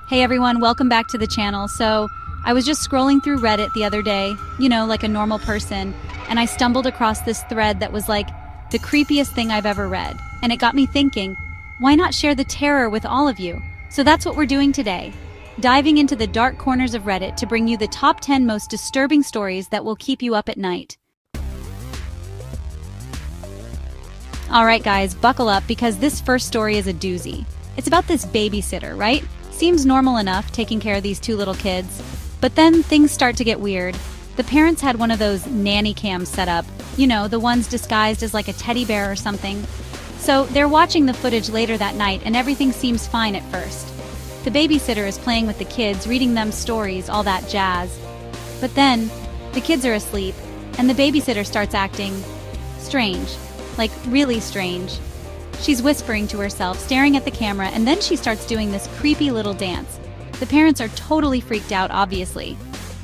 Hey everyone, welcome back to the channel. So, I was just scrolling through Reddit the other day, like a normal person, and I stumbled across this thread that was like the creepiest thing I've ever read. And it got me thinking, why not share the terror with all of you? So that's what we're doing today. Diving into the dark corners of Reddit to bring you the top 10 most disturbing stories that will keep you up at night. Alright guys, buckle up because this first story is a doozy. It's about this babysitter, right? Seems normal enough, taking care of these two little kids. But then things start to get weird. The parents had one of those nanny cams set up, the ones disguised as like a teddy bear or something. So they're watching the footage later that night and everything seems fine at first. The babysitter is playing with the kids, reading them stories, all that jazz. But then, the kids are asleep, and the babysitter starts acting strange. Like, really strange. She's whispering to herself, staring at the camera, and then she starts doing this creepy little dance. The parents are totally freaked out, obviously.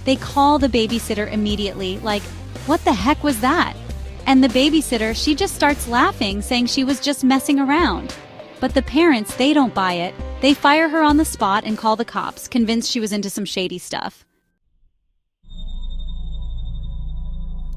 They call the babysitter immediately, like, what the heck was that? And the babysitter, she just starts laughing, saying she was just messing around. But the parents, they don't buy it. They fire her on the spot and call the cops, convinced she was into some shady stuff.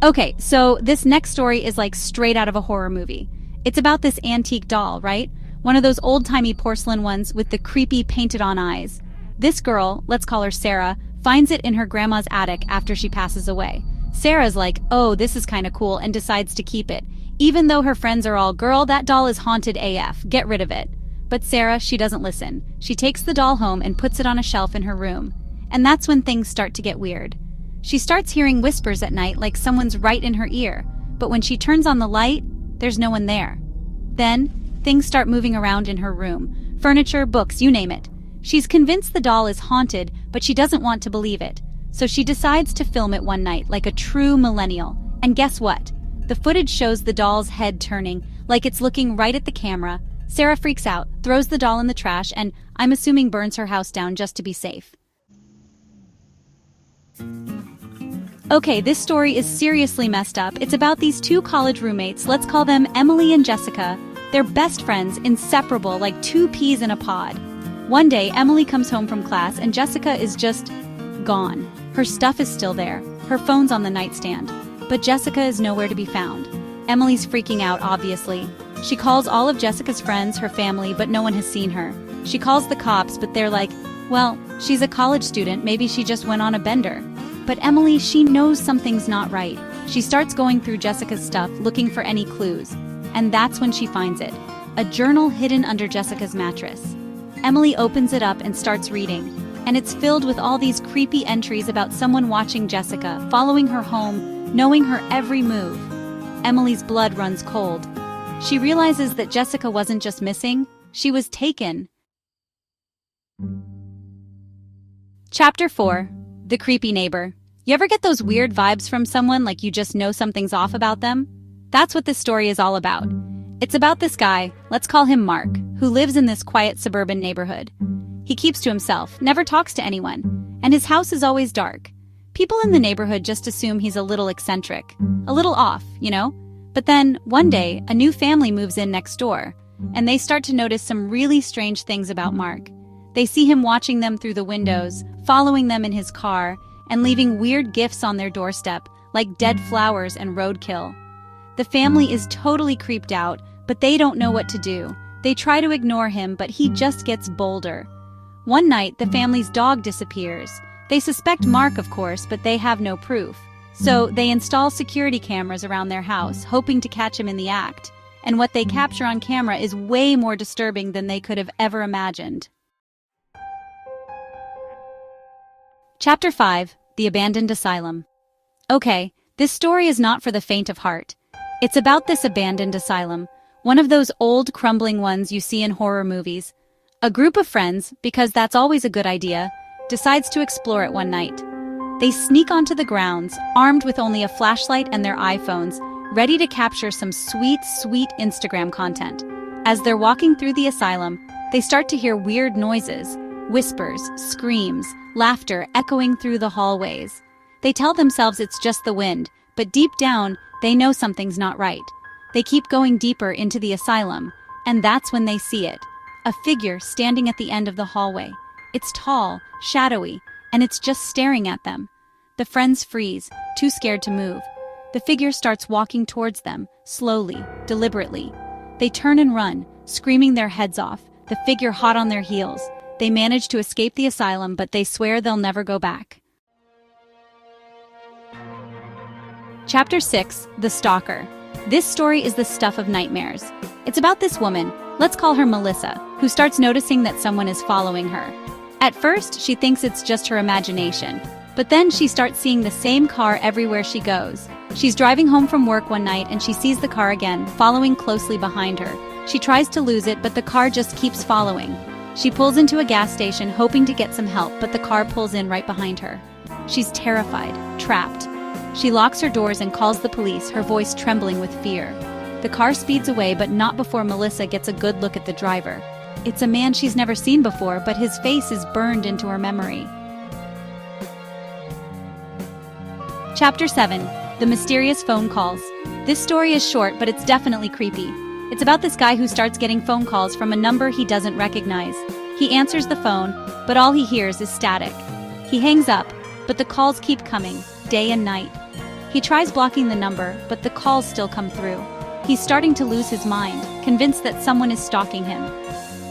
Okay, so this next story is like straight out of a horror movie. It's about this antique doll, right? One of those old-timey porcelain ones with the creepy painted-on eyes. This girl, let's call her Sarah, finds it in her grandma's attic after she passes away. Sarah's like, oh, this is kinda cool, and decides to keep it. Even though her friends are all, girl, that doll is haunted AF, get rid of it. But Sarah, she doesn't listen. She takes the doll home and puts it on a shelf in her room. And that's when things start to get weird. She starts hearing whispers at night like someone's right in her ear, but when she turns on the light, there's no one there. Then, things start moving around in her room. Furniture, books, you name it. She's convinced the doll is haunted, but she doesn't want to believe it. So she decides to film it one night like a true millennial. And guess what? The footage shows the doll's head turning, like it's looking right at the camera. Sarah freaks out, throws the doll in the trash, and I'm assuming burns her house down just to be safe. Okay, this story is seriously messed up. It's about these two college roommates, let's call them Emily and Jessica. They're best friends, inseparable, like two peas in a pod. One day, Emily comes home from class and Jessica is just gone. Her stuff is still there. Her phone's on the nightstand. But Jessica is nowhere to be found. Emily's freaking out, obviously. She calls all of Jessica's friends, her family, but no one has seen her. She calls the cops, but they're like, well, she's a college student, maybe she just went on a bender. But Emily, she knows something's not right. She starts going through Jessica's stuff, looking for any clues. And that's when she finds it. A journal hidden under Jessica's mattress. Emily opens it up and starts reading. And it's filled with all these creepy entries about someone watching Jessica, following her home, knowing her every move. Emily's blood runs cold. She realizes that Jessica wasn't just missing, she was taken. Chapter 4. The Creepy Neighbor. You ever get those weird vibes from someone like you just know something's off about them? That's what this story is all about. It's about this guy, let's call him Mark, who lives in this quiet suburban neighborhood. He keeps to himself, never talks to anyone, and his house is always dark. People in the neighborhood just assume he's a little eccentric, a little off, But then, one day, a new family moves in next door, and they start to notice some really strange things about Mark. They see him watching them through the windows, following them in his car, and leaving weird gifts on their doorstep, like dead flowers and roadkill. The family is totally creeped out, but they don't know what to do. They try to ignore him, but he just gets bolder. One night, the family's dog disappears. They suspect Mark, of course, but they have no proof. So they install security cameras around their house, hoping to catch him in the act. And what they capture on camera is way more disturbing than they could have ever imagined. Chapter 5. The Abandoned Asylum. Okay, this story is not for the faint of heart. It's about this abandoned asylum, one of those old, crumbling ones you see in horror movies. A group of friends, because that's always a good idea, decides to explore it one night. They sneak onto the grounds, armed with only a flashlight and their iPhones, ready to capture some sweet, sweet Instagram content. As they're walking through the asylum, they start to hear weird noises, whispers, screams, laughter echoing through the hallways. They tell themselves it's just the wind, but deep down, they know something's not right. They keep going deeper into the asylum, and that's when they see it. A figure standing at the end of the hallway. It's tall, shadowy, and it's just staring at them. The friends freeze, too scared to move. The figure starts walking towards them, slowly, deliberately. They turn and run, screaming their heads off, the figure hot on their heels. They manage to escape the asylum, but they swear they'll never go back. Chapter 6, The Stalker. This story is the stuff of nightmares. It's about this woman, let's call her Melissa, who starts noticing that someone is following her. At first, she thinks it's just her imagination, but then she starts seeing the same car everywhere she goes. She's driving home from work one night and she sees the car again, following closely behind her. She tries to lose it, but the car just keeps following. She pulls into a gas station hoping to get some help, but the car pulls in right behind her. She's terrified, trapped. She locks her doors and calls the police, her voice trembling with fear. The car speeds away, but not before Melissa gets a good look at the driver. It's a man she's never seen before, but his face is burned into her memory. Chapter 7, The Mysterious Phone Calls. This story is short, but it's definitely creepy. It's about this guy who starts getting phone calls from a number he doesn't recognize. He answers the phone, but all he hears is static. He hangs up, but the calls keep coming, day and night. He tries blocking the number, but the calls still come through. He's starting to lose his mind, convinced that someone is stalking him.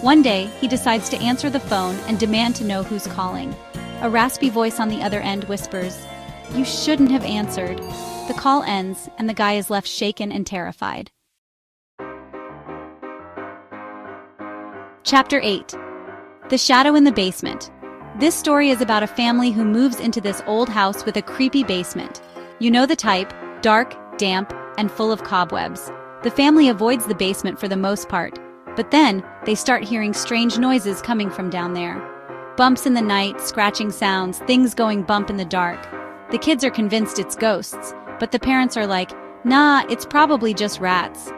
One day, he decides to answer the phone and demand to know who's calling. A raspy voice on the other end whispers, "You shouldn't have answered." The call ends, and the guy is left shaken and terrified. Chapter 8, The Shadow in the Basement. This story is about a family who moves into this old house with a creepy basement. You know the type, dark, damp, and full of cobwebs. The family avoids the basement for the most part, but then they start hearing strange noises coming from down there. Bumps in the night, scratching sounds, things going bump in the dark. The kids are convinced it's ghosts, but the parents are like, nah, it's probably just rats.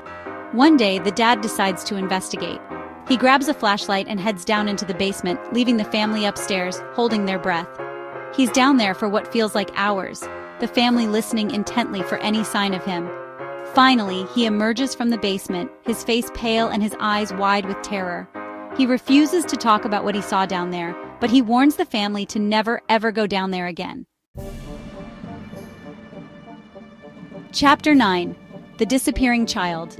One day, the dad decides to investigate. He grabs a flashlight and heads down into the basement, leaving the family upstairs, holding their breath. He's down there for what feels like hours, the family listening intently for any sign of him. Finally, he emerges from the basement, his face pale and his eyes wide with terror. He refuses to talk about what he saw down there, but he warns the family to never ever go down there again. Chapter 9, The Disappearing Child.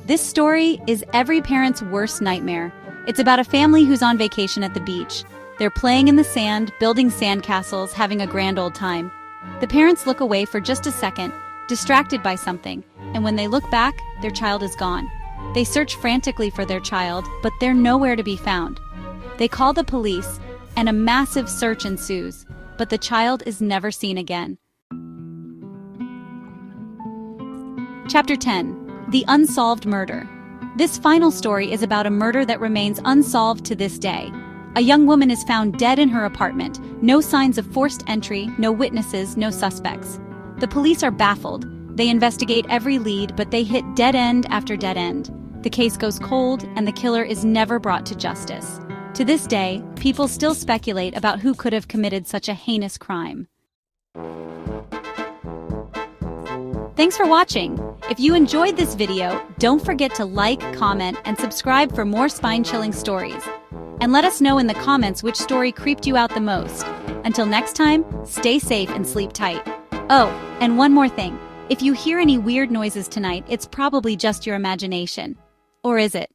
This story is every parent's worst nightmare. It's about a family who's on vacation at the beach. They're playing in the sand, building sandcastles, having a grand old time. The parents look away for just a second, distracted by something, and when they look back, their child is gone. They search frantically for their child, but they're nowhere to be found. They call the police, and a massive search ensues, but the child is never seen again. Chapter 10, The Unsolved Murder. This final story is about a murder that remains unsolved to this day. A young woman is found dead in her apartment, no signs of forced entry, no witnesses, no suspects. The police are baffled. They investigate every lead, but they hit dead end after dead end. The case goes cold, and the killer is never brought to justice. To this day, people still speculate about who could have committed such a heinous crime. Thanks for watching. If you enjoyed this video, don't forget to like, comment, and subscribe for more spine-chilling stories. And let us know in the comments which story creeped you out the most. Until next time, stay safe and sleep tight. Oh, and one more thing. If you hear any weird noises tonight, it's probably just your imagination. Or is it?